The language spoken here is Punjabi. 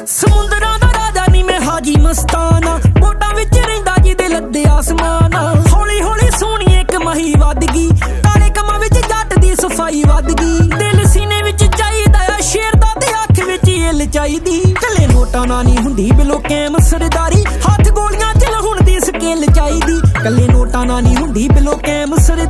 ਸਮੁੰਦਰਾਂ ਦਾ ਰਾਜਾ ਨੀ ਮੈਂ ਹਾਜੀ ਮਸਤਾਨਾ, ਬੋਟਾਂ ਵਿੱਚ ਰਹਿੰਦਾ ਜਿਹਦੇ ਲੱਦੇ ਆਸਮਾਨ। ਹੌਲੀ ਹੌਲੀ ਸੋਹਣੀ ਇੱਕ ਮਹੀ ਵੱਧ ਗਈ, ਕਾਲੇ ਕੰਮਾਂ ਵਿੱਚ ਜੱਟ ਦੀ ਸਫਾਈ ਵੱਧ ਗਈ। ਦਿਲ ਸੀਨੇ ਵਿੱਚ ਚਾਹੀਦਾ ਆ ਸ਼ੇਰ ਦਾ ਤੇ ਅੱਖ ਵਿੱਚ ਇੱਲ ਚਾਹੀਦੀ। ਕੱਲੇ ਨੋਟਾਂ ਨਾਲ ਨੀ ਹੁੰਦੀ ਬਿਲੋ ਕੈਮ ਸਰਦਾਰੀ, ਹੱਥ ਗੋਲੀਆਂ ਚ ਲਹੁਣ ਦੀ ਸਕੇਲ ਚਾਹੀਦੀ। ਕੱਲੇ ਨੋਟਾਂ ਨਾਲ ਨੀ ਹੁੰਦੀ ਬਿਲੋ ਕੈਮ ਸਰਦਾਰੀ।